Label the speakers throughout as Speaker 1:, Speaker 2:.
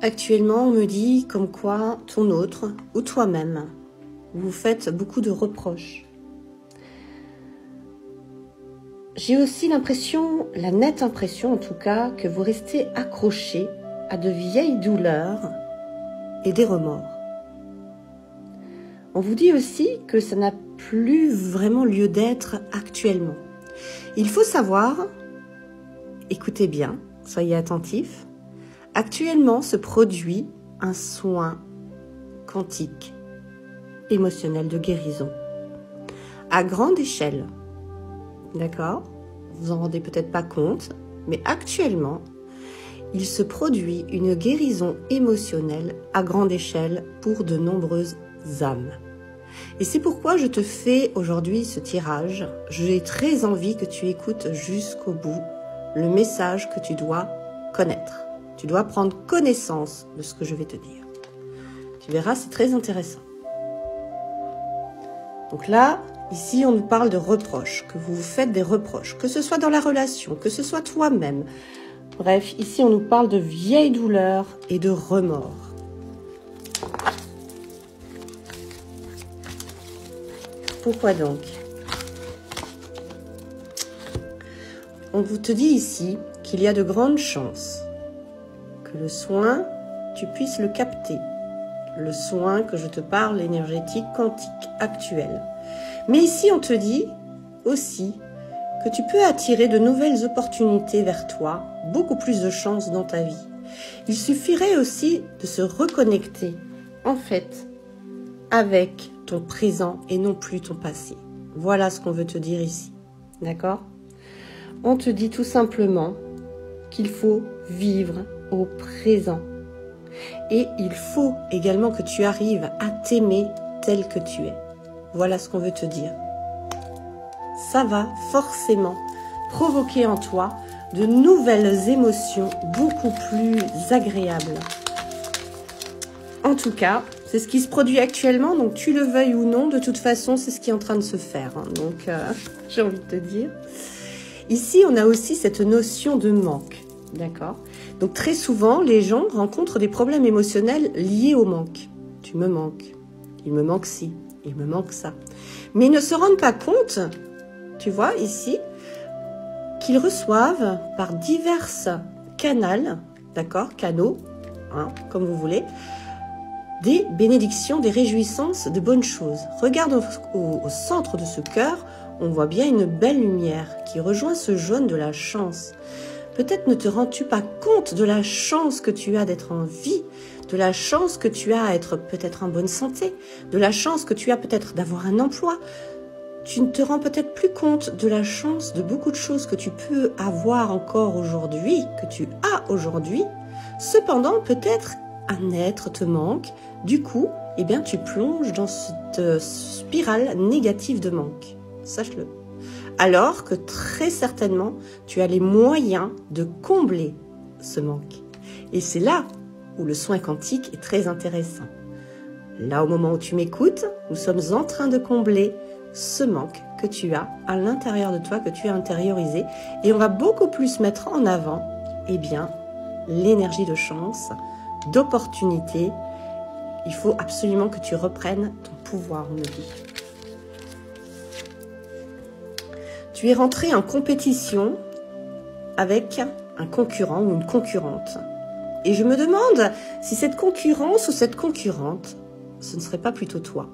Speaker 1: Actuellement, on me dit comme quoi ton autre ou toi-même, vous faites beaucoup de reproches. J'ai aussi l'impression, la nette impression en tout cas, que vous restez accroché à de vieilles douleurs et des remords. On vous dit aussi que ça n'a plus vraiment lieu d'être actuellement. Il faut savoir, écoutez bien, soyez attentifs, actuellement se produit un soin quantique, émotionnel de guérison, à grande échelle. D'accord? Vous en rendez peut-être pas compte, mais actuellement, il se produit une guérison émotionnelle à grande échelle pour de nombreuses âmes. Et c'est pourquoi je te fais aujourd'hui ce tirage. J'ai très envie que tu écoutes jusqu'au bout le message que tu dois connaître. Tu dois prendre connaissance de ce que je vais te dire. Tu verras, c'est très intéressant. Donc là, ici, on nous parle de reproches, que vous vous faites des reproches, que ce soit dans la relation, que ce soit toi-même. Bref, ici, on nous parle de vieilles douleurs et de remords. Pourquoi donc? On vous te dit ici qu'il y a de grandes chances que le soin, tu puisses le capter. Le soin que je te parle, énergétique, quantique, actuel. Mais ici, on te dit aussi que tu peux attirer de nouvelles opportunités vers toi, beaucoup plus de chances dans ta vie. Il suffirait aussi de se reconnecter, en fait, avec ton présent et non plus ton passé. Voilà ce qu'on veut te dire ici. D'accord? On te dit tout simplement qu'il faut vivre au présent. Et il faut également que tu arrives à t'aimer tel que tu es. Voilà ce qu'on veut te dire. Ça va forcément provoquer en toi de nouvelles émotions beaucoup plus agréables. En tout cas, c'est ce qui se produit actuellement, donc tu le veuilles ou non, de toute façon, c'est ce qui est en train de se faire. Donc, j'ai envie de te dire. Ici, on a aussi cette notion de manque, d'accord? Donc, très souvent, les gens rencontrent des problèmes émotionnels liés au manque. Tu me manques, il me manque ci, il me manque ça. Mais ils ne se rendent pas compte, tu vois, ici, qu'ils reçoivent par divers canaux, d'accord, canaux, comme vous voulez, des bénédictions, des réjouissances, de bonnes choses. Regarde au centre de ce cœur, on voit bien une belle lumière qui rejoint ce jaune de la chance. Peut-être ne te rends-tu pas compte de la chance que tu as d'être en vie, de la chance que tu as à être peut-être en bonne santé, de la chance que tu as peut-être d'avoir un emploi. Tu ne te rends peut-être plus compte de la chance de beaucoup de choses que tu peux avoir encore aujourd'hui, que tu as aujourd'hui. Cependant, peut-être un être te manque. Du coup, eh bien, tu plonges dans cette spirale négative de manque. Sache-le. Alors que très certainement, tu as les moyens de combler ce manque. Et c'est là où le soin quantique est très intéressant. Là, au moment où tu m'écoutes, nous sommes en train de combler ce manque que tu as à l'intérieur de toi, que tu as intériorisé. Et on va beaucoup plus mettre en avant, eh bien, l'énergie de chance, d'opportunité. Il faut absolument que tu reprennes ton pouvoir, on me dit. Tu es rentré en compétition avec un concurrent ou une concurrente. Et je me demande si cette concurrence ou cette concurrente, ce ne serait pas plutôt toi.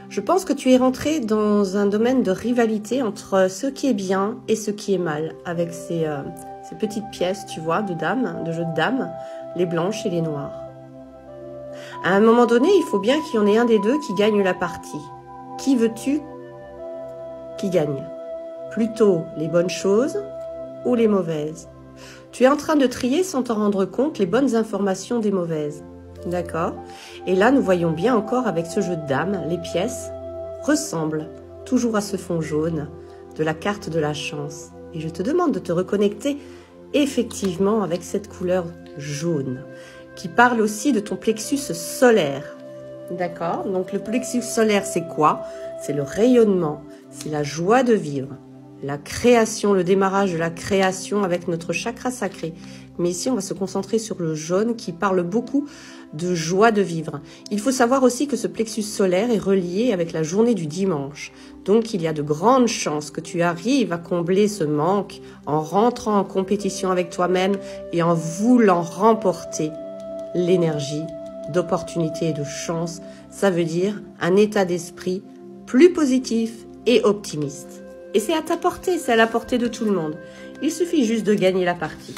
Speaker 1: Je pense que tu es rentré dans un domaine de rivalité entre ce qui est bien et ce qui est mal, avec ces petites pièces, tu vois, de dames, de jeux de dames, les blanches et les noires. À un moment donné, il faut bien qu'il y en ait un des deux qui gagne la partie. Qui veux-tu qui gagne? Plutôt les bonnes choses ou les mauvaises? Tu es en train de trier sans t'en rendre compte les bonnes informations des mauvaises. D'accord? Et là, nous voyons bien encore avec ce jeu de dames, les pièces ressemblent toujours à ce fond jaune de la carte de la chance. Et je te demande de te reconnecter effectivement avec cette couleur jaune qui parle aussi de ton plexus solaire. D'accord? Donc le plexus solaire, c'est quoi? C'est le rayonnement, c'est la joie de vivre, la création, le démarrage de la création avec notre chakra sacré mais ici on va se concentrer sur le jaune qui parle beaucoup de joie de vivre. Il faut savoir aussi que ce plexus solaire est relié avec la journée du dimanche. Donc il y a de grandes chances que tu arrives à combler ce manque en rentrant en compétition avec toi-même et en voulant remporter l'énergie d'opportunité et de chance. Ça veut dire un état d'esprit plus positif et optimiste. Et c'est à ta portée, c'est à la portée de tout le monde. Il suffit juste de gagner la partie.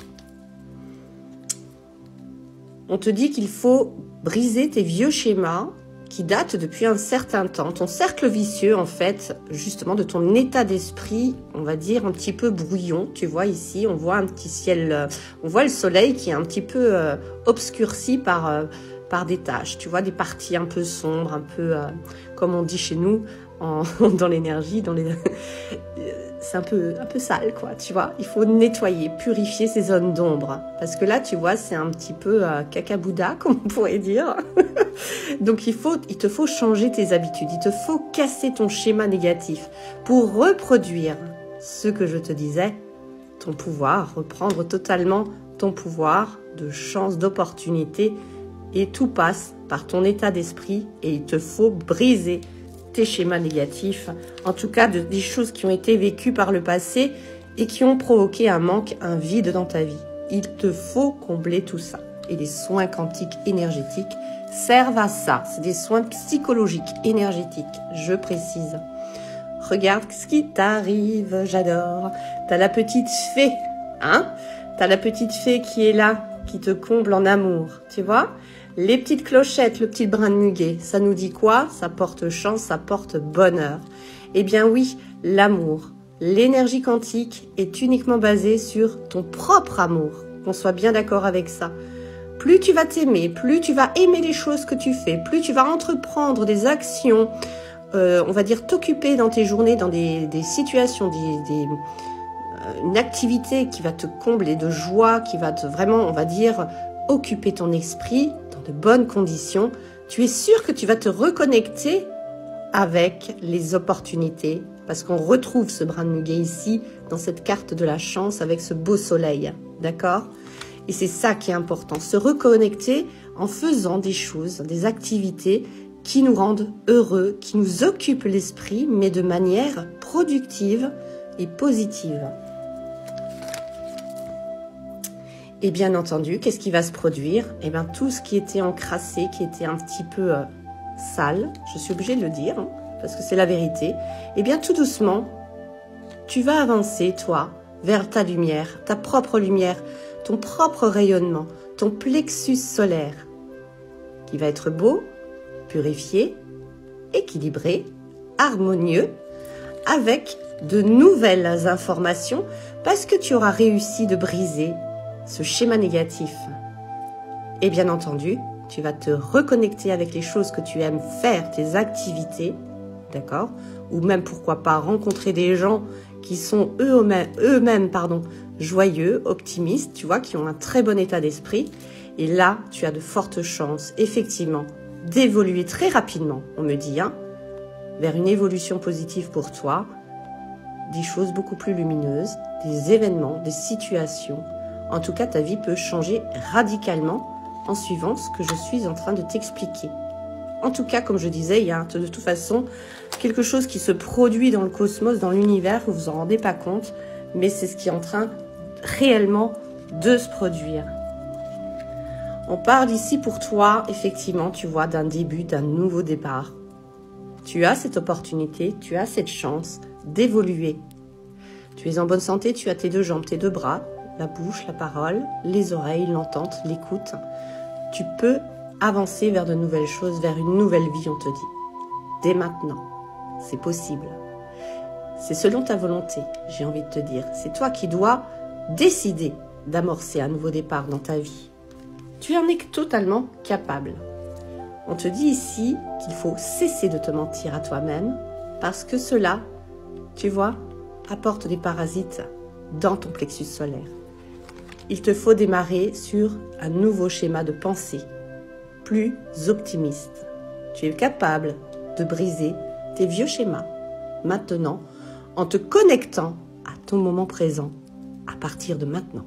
Speaker 1: On te dit qu'il faut briser tes vieux schémas qui datent depuis un certain temps. Ton cercle vicieux, en fait, justement, de ton état d'esprit, on va dire un petit peu brouillon. Tu vois ici, on voit un petit ciel, on voit le soleil qui est un petit peu obscurci par des taches. Tu vois, des parties un peu sombres, un peu, comme on dit chez nous, dans l'énergie, c'est un peu sale, quoi, tu vois. Il faut nettoyer, purifier ces zones d'ombre. Parce que là, tu vois, c'est un petit peu cacabouda, comme on pourrait dire. Donc, il te faut changer tes habitudes. Il te faut casser ton schéma négatif pour reproduire ce que je te disais, ton pouvoir, reprendre totalement ton pouvoir de chance, d'opportunité. Et tout passe par ton état d'esprit et il te faut briser tes schémas négatifs, en tout cas des choses qui ont été vécues par le passé et qui ont provoqué un manque, un vide dans ta vie. Il te faut combler tout ça. Et les soins quantiques énergétiques servent à ça. C'est des soins psychologiques énergétiques, je précise. Regarde ce qui t'arrive, j'adore. T'as la petite fée, hein? T'as la petite fée qui est là, qui te comble en amour, tu vois? Les petites clochettes, le petit brin de muguet, ça nous dit quoi? Ça porte chance, ça porte bonheur. Eh bien oui, l'amour, l'énergie quantique est uniquement basée sur ton propre amour. Qu'on soit bien d'accord avec ça. Plus tu vas t'aimer, plus tu vas aimer les choses que tu fais, plus tu vas entreprendre des actions, on va dire t'occuper dans tes journées, dans des situations, une activité qui va te combler de joie, qui va te vraiment, on va dire, occuper ton esprit dans de bonnes conditions, tu es sûr que tu vas te reconnecter avec les opportunités, parce qu'on retrouve ce brin de muguet ici, dans cette carte de la chance, avec ce beau soleil, d'accord? Et c'est ça qui est important, se reconnecter en faisant des choses, des activités qui nous rendent heureux, qui nous occupent l'esprit, mais de manière productive et positive. Et bien entendu, qu'est-ce qui va se produire? Eh bien, tout ce qui était encrassé, qui était un petit peu sale, je suis obligée de le dire, hein, parce que c'est la vérité, eh bien, tout doucement, tu vas avancer, toi, vers ta lumière, ta propre lumière, ton propre rayonnement, ton plexus solaire, qui va être beau, purifié, équilibré, harmonieux, avec de nouvelles informations, parce que tu auras réussi de briser ce schéma négatif. Et bien entendu, tu vas te reconnecter avec les choses que tu aimes faire, tes activités, d'accord? Ou même, pourquoi pas, rencontrer des gens qui sont eux-mêmes, joyeux, optimistes, tu vois, qui ont un très bon état d'esprit. Et là, tu as de fortes chances, effectivement, d'évoluer très rapidement, on me dit, hein, vers une évolution positive pour toi, des choses beaucoup plus lumineuses, des événements, des situations. En tout cas, ta vie peut changer radicalement en suivant ce que je suis en train de t'expliquer. En tout cas, comme je disais, il y a de toute façon quelque chose qui se produit dans le cosmos, dans l'univers, vous vous en rendez pas compte, mais c'est ce qui est en train réellement de se produire. On parle ici pour toi, effectivement, tu vois, d'un début, d'un nouveau départ. Tu as cette opportunité, tu as cette chance d'évoluer. Tu es en bonne santé, tu as tes deux jambes, tes deux bras, la bouche, la parole, les oreilles, l'entente, l'écoute. Tu peux avancer vers de nouvelles choses, vers une nouvelle vie, on te dit. Dès maintenant, c'est possible. C'est selon ta volonté, j'ai envie de te dire. C'est toi qui dois décider d'amorcer un nouveau départ dans ta vie. Tu en es totalement capable. On te dit ici qu'il faut cesser de te mentir à toi-même parce que cela, tu vois, apporte des parasites dans ton plexus solaire. Il te faut démarrer sur un nouveau schéma de pensée, plus optimiste. Tu es capable de briser tes vieux schémas maintenant en te connectant à ton moment présent à partir de maintenant.